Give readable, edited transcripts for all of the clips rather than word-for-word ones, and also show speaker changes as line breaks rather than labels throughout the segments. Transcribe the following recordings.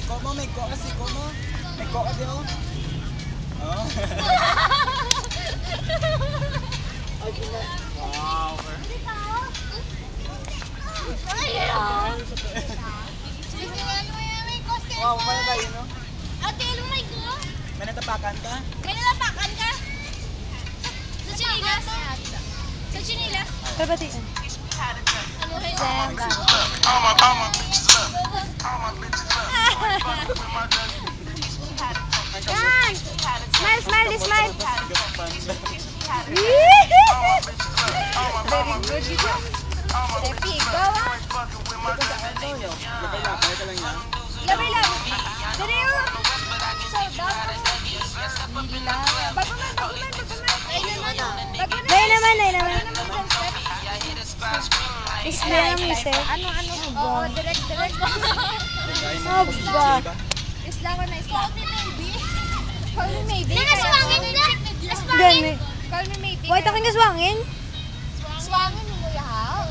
siko mo, may ko ka siko mo. May ko ka di mo. Oh. Wow. Wow, pala ba yun, no?
Ate, ano may go?
May natapakan ka?
May nalapakan ka? Sa chinilas? Sa chinilas?
Pabatian.
Ano kayo?
Zemba.
All my bitches up. All my bitches up.
Yan! Smile, smile, smile! Very good, you Tepi, go ah!
Labay-labay ka lang yan.
Labay lang! Dali oh! So, down Lila. Baguman!
Ay naman oh.
Ay naman! Smile ang mister. Ano?
Oo, direct.
Aba.
Isla ko na isla.
Call me maybe.
Nakaswangin nila.
Gani.
Call me maybe.
Wait, aking kaswangin?
Swangin mo yahaw.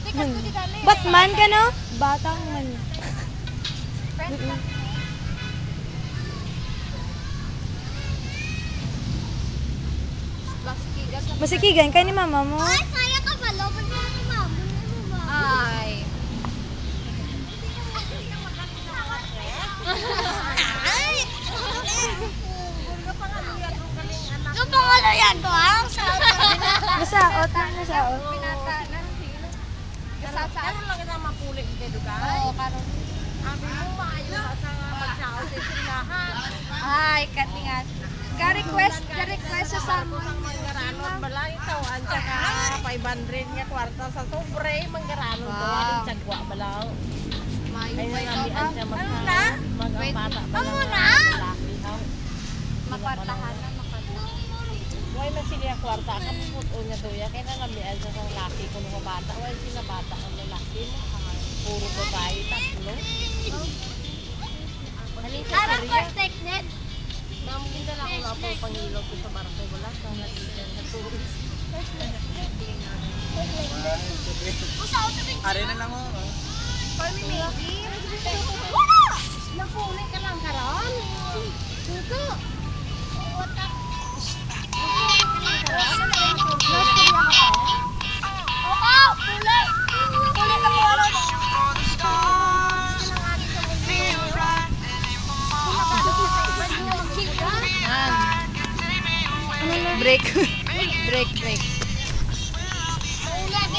Tikat ko di dali.
Batman ka no? Batang man. Masikigan ka ni mama mo.
Ay, kaya ka pala. Ba't mo na mamo? Ay. Ay! Yung pangalan yan to, ha?
Nasaot na, nasaot.
Karon lang kita mapulik kay dugan. Oo, karon. Abi mo maayo sa pagsaot sa sinahan. Ay, katingat. Ka-request sa salmon.
Manggaranon balay tawan tsaka 500 nga kwarta sa sobre manggaranon to wow. Tsagwa balaw. Ay namian siya magpata
Makwartahan na makwartahan.
Why na sila kwarta ka puto niya doya kay namian siya sa laki kuno nga bata why sila bata ang lalaki mo puro babae tatlo. Halika
Harap
Korea.
first take net.
Namin na lang ako na pangilog ko sa barko wala sa natijan na tourist.
Are na lang oh.
Call me maybe. Napulit ka lang karon. Dugo. Watak. Kulay! Kulay lang wala.
Break.
Kulay,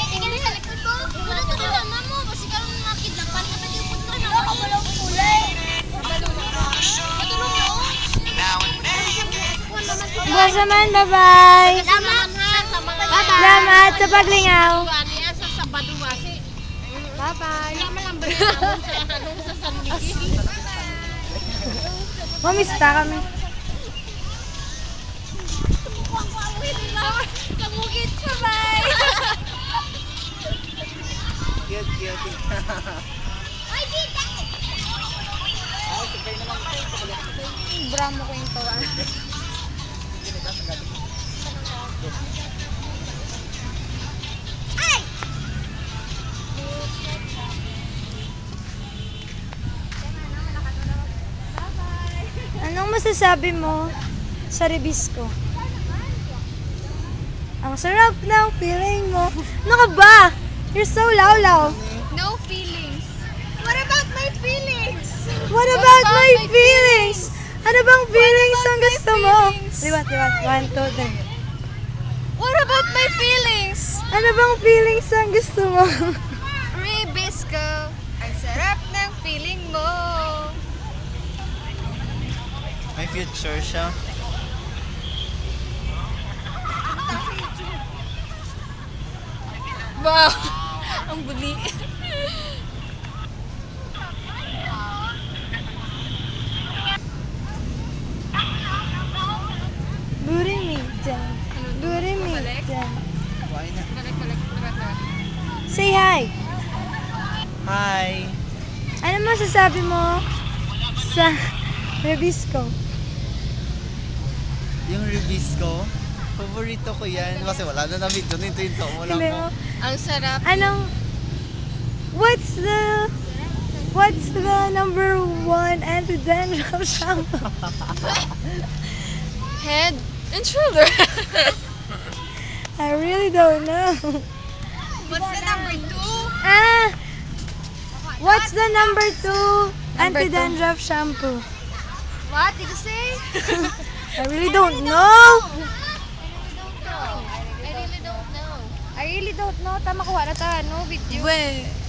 tingnan sa likod ko. Wala to ko lang mo. Kasi ka lang makidlapan ka pwede yung punta na. Ako wala ang kulay. Matulong mo.
Buwas naman, bye-bye.
Salamat ha.
Salamat sa paglingaw.
Niya sa Sabado kasi.
Bye-bye.
Kaya malambre naman sa anong sa San Miguel.
Mamista kami.
Kamugit siya, bye.
Cute.
Ay, dito.
Ay, sabay naman ito.
Bramo ko yung tawa.
Ay!
Anong masasabi mo sa Rebisco? Ang sarap ng feeling mo. Ano ka ba? You're so lawlaw.
No feelings. What about my feelings?
What about my feelings? Ano bang feelings ang gusto mo? Liwat. 1, 2, 3.
What about my feelings?
Ano bang feelings ang gusto mo?
Rebisco, ang sarap ng feeling mo.
May future siya.
Wow! Ang buli.
Buri me down. Buri me down.
Why na?
Say hi.
Hi.
Ano masasabi mo sa Rebisco?
Yung reviews ko, paborito ko yan. Kasi wala na video nito mo lang
Hindi
ko.
mo.
Ang sarap.
Anong what's the number 1 1, anti-dandruff shampoo.
Head and shoulder.
I really don't know.
What's the number 2?
Ah! What's the number 2
Number two.
anti-dandruff shampoo?
What did you say?
I really don't know.
I really don't know. Tama ko wala ta, no video.
Wait.